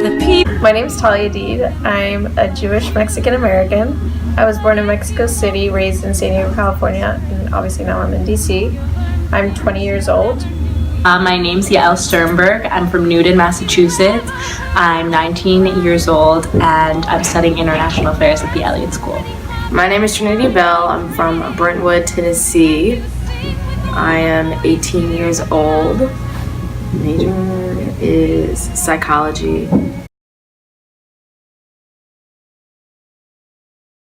the people. My name is Talia Deed. I'm a Jewish Mexican American. I was born in Mexico City, raised in San Diego, California, and obviously now I'm in DC. I'm 20 years old. My name's Yael Sternberg. I'm from Newton, Massachusetts. I'm 19 years old and I'm studying international affairs at the Elliott School. My name is Trinity Bell. I'm from Brentwood, Tennessee. I am 18 years old. Major is psychology.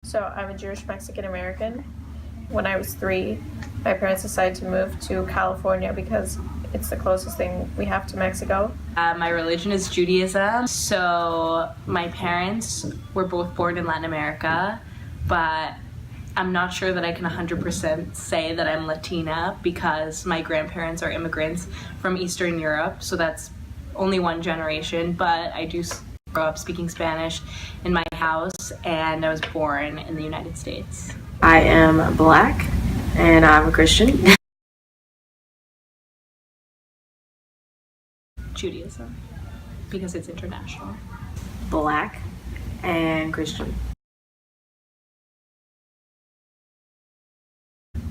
So I'm a Jewish Mexican American. When I was 3, my parents decided to move to California because it's the closest thing we have to Mexico. My religion is Judaism. So my parents were both born in Latin America, but I'm not sure that I can 100% say that I'm Latina because my grandparents are immigrants from Eastern Europe, so that's only one generation, but I do grow up speaking Spanish in my house, and I was born in the United States. I am Black, and I'm a Christian. Judaism, because it's international. Black and Christian.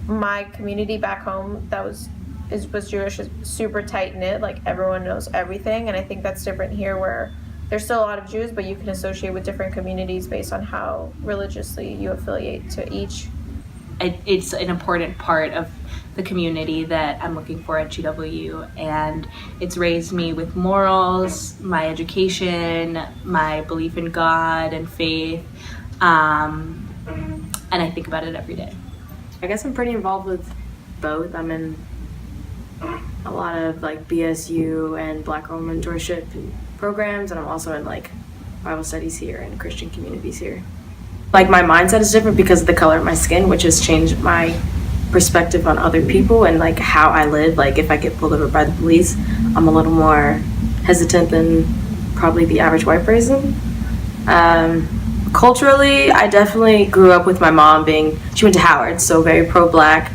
My community back home that was Jewish is super tight-knit, like everyone knows everything, and I think that's different here where there's still a lot of Jews, but you can associate with different communities based on how religiously you affiliate to each. It's an important part of the community that I'm looking for at GW, and it's raised me with morals, my education, my belief in God and faith, and I think about it every day. I guess I'm pretty involved with both. I'm in a lot of like BSU and Black Girl mentorship programs, and I'm also in like Bible studies here and Christian communities here. Like my mindset is different because of the color of my skin, which has changed my perspective on other people and like how I live. Like if I get pulled over by the police, I'm a little more hesitant than probably the average white person. Culturally, I definitely grew up with my mom she went to Howard, so very pro-Black,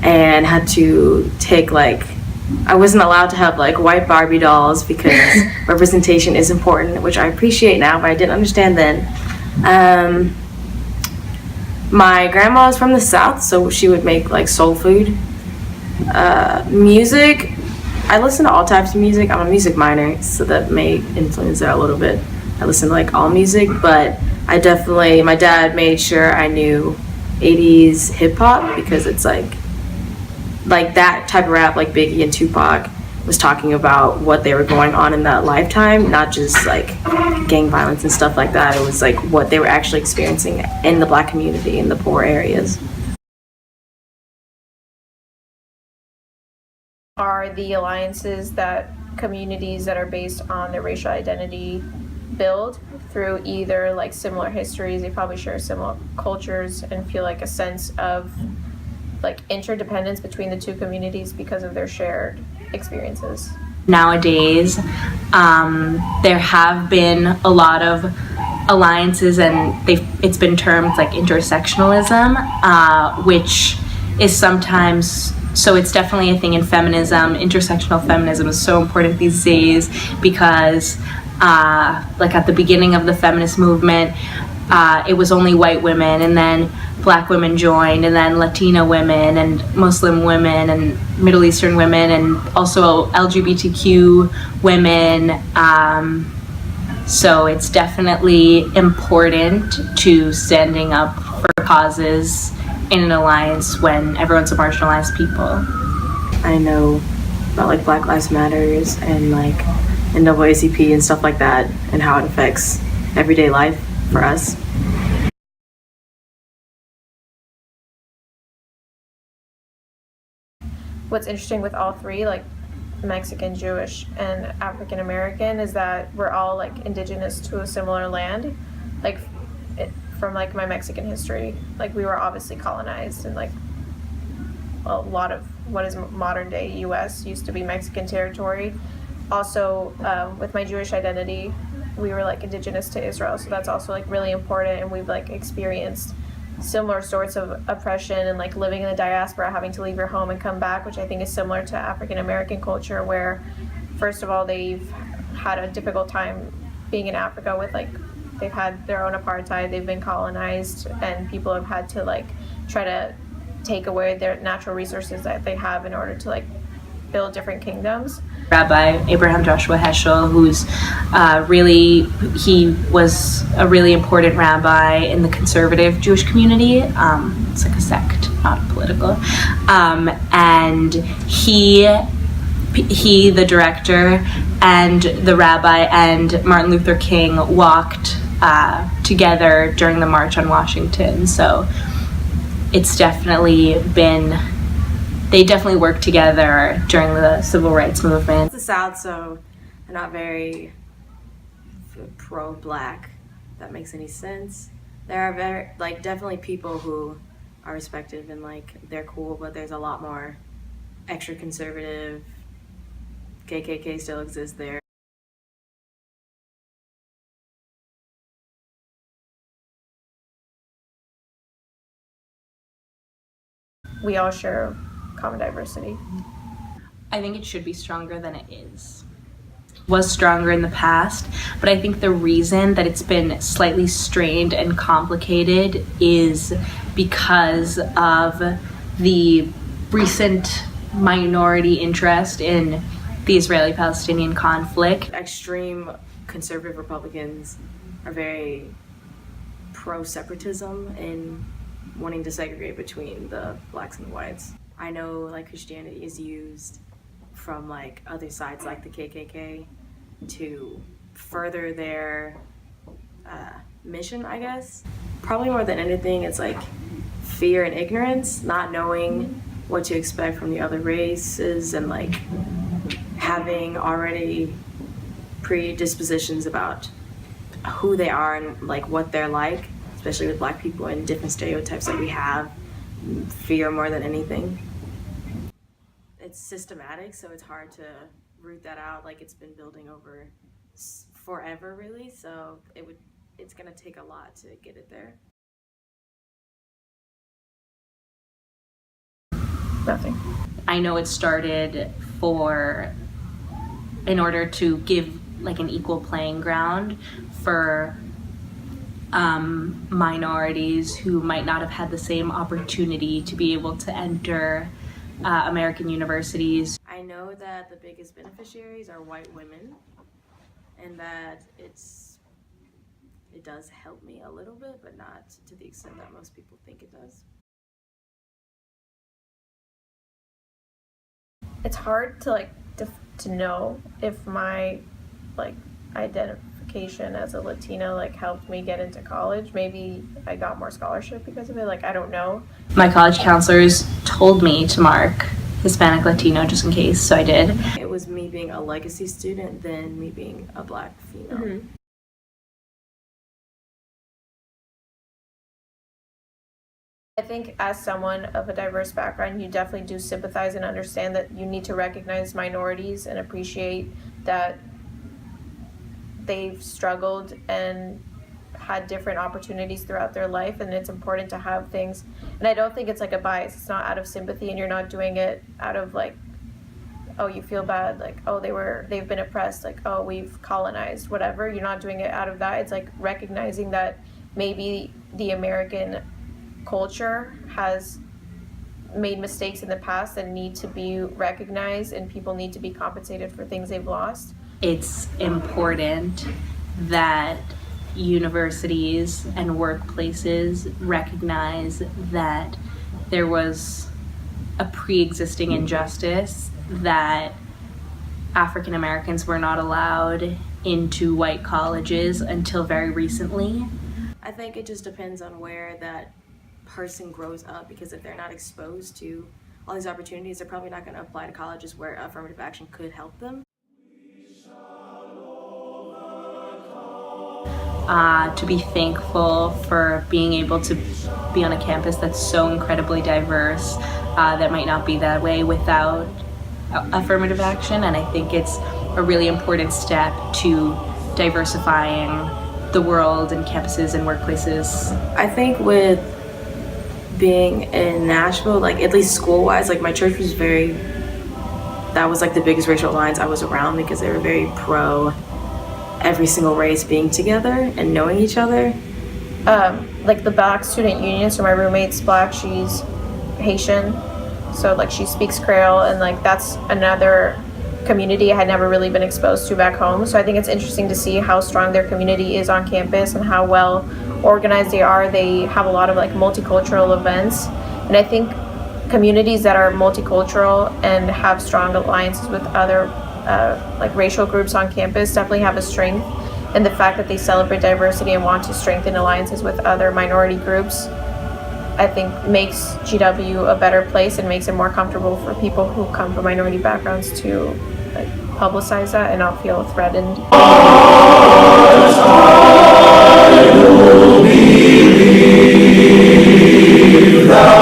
and had to take I wasn't allowed to have white Barbie dolls because representation is important, which I appreciate now, but I didn't understand then. My grandma is from the South, so she would make soul food. Music, I listen to all types of music. I'm a music minor, so that may influence that a little bit. I listen to all music, but my dad made sure I knew 80s hip hop because it's like that type of rap, like Biggie and Tupac was talking about what they were going on in that lifetime, not just gang violence and stuff like that. It was what they were actually experiencing in the Black community in the poor areas. Are the alliances that communities that are based on their racial identity build through either similar histories, they probably share similar cultures and feel a sense of interdependence between the two communities because of their shared experiences. Nowadays, there have been a lot of alliances, and it's been termed intersectionalism, which is sometimes, so it's definitely a thing in feminism. Intersectional feminism is so important these days because at the beginning of the feminist movement, it was only white women, and then Black women joined, and then Latina women and Muslim women and Middle Eastern women, and also LGBTQ women. So it's definitely important to standing up for causes in an alliance when everyone's a marginalized people. I know about Black Lives Matters and NAACP and stuff like that, and how it affects everyday life for us. What's interesting with all three, Mexican, Jewish, and African American, is that we're all indigenous to a similar land. From my Mexican history, we were obviously colonized, and a lot of what is modern day U.S. used to be Mexican territory. Also, with my Jewish identity, we were indigenous to Israel, so that's also really important, and we've experienced similar sorts of oppression and living in the diaspora, having to leave your home and come back, which I think is similar to African American culture, where first of all they've had a difficult time being in Africa with like they've had their own apartheid, they've been colonized, and people have had to like try to take away their natural resources that they have in order to like build different kingdoms. Rabbi Abraham Joshua Heschel, who's he was a really important rabbi in the conservative Jewish community. It's like a sect, not political. And he, the director, and the rabbi and Martin Luther King walked together during the March on Washington. So it's definitely been, they definitely worked together during the civil rights movement. It's the South, so they're not very pro-black, if that makes any sense. There are very, like, definitely people who are respected and like they're cool, but there's a lot more extra conservative. KKK still exists there. We all share common diversity. I think it should be stronger than it is. Was stronger in the past, but I think the reason that it's been slightly strained and complicated is because of the recent minority interest in the Israeli-Palestinian conflict. Extreme conservative Republicans are very pro-separatism and wanting to segregate between the blacks and the whites. I know like Christianity is used from like other sides like the KKK to further their mission, I guess. Probably more than anything, it's like fear and ignorance, not knowing what to expect from the other races and like having already predispositions about who they are and like what they're like, especially with black people and different stereotypes that we have. Fear more than anything. It's systematic, so it's hard to root that out. Like it's been building over forever, really. So it's gonna take a lot to get it there. Nothing. I know it started in order to give like an equal playing ground for minorities who might not have had the same opportunity to be able to enter American universities. I know that the biggest beneficiaries are white women, and that it does help me a little bit, but not to the extent that most people think it does. It's hard to like to know if my like identification as a Latina like helped me get into college. Maybe I got more scholarship because of it. Like I don't know. My college counselors told me to mark Hispanic Latino just in case, so I did. It was me being a legacy student than me being a black female. Mm-hmm. I think as someone of a diverse background, you definitely do sympathize and understand that you need to recognize minorities and appreciate that they've struggled and had different opportunities throughout their life, and it's important to have things. And I don't think it's like a bias. It's not out of sympathy, and you're not doing it out of like, oh, you feel bad, like, oh, they've been oppressed, like, oh, we've colonized, whatever. You're not doing it out of that. It's like recognizing that maybe the American culture has made mistakes in the past that need to be recognized, and people need to be compensated for things they've lost. It's important that universities and workplaces recognize that there was a pre-existing injustice, that African Americans were not allowed into white colleges until very recently. I think it just depends on where that person grows up, because if they're not exposed to all these opportunities, they're probably not going to apply to colleges where affirmative action could help them. To be thankful for being able to be on a campus that's so incredibly diverse, that might not be that way without affirmative action. And I think it's a really important step to diversifying the world and campuses and workplaces. I think with being in Nashville, like at least school-wise, like my church was that was like the biggest racial alliance I was around, because they were very pro every single race being together and knowing each other. Like the Black Student Union, so my roommate's Black, she's Haitian, so like she speaks Creole, and like that's another community I had never really been exposed to back home. So I think it's interesting to see how strong their community is on campus and how well organized they are. They have a lot of like multicultural events, and I think communities that are multicultural and have strong alliances with other like racial groups on campus definitely have a strength. And the fact that they celebrate diversity and want to strengthen alliances with other minority groups, I think makes GW a better place and makes it more comfortable for people who come from minority backgrounds to like publicize that and not feel threatened. I believe that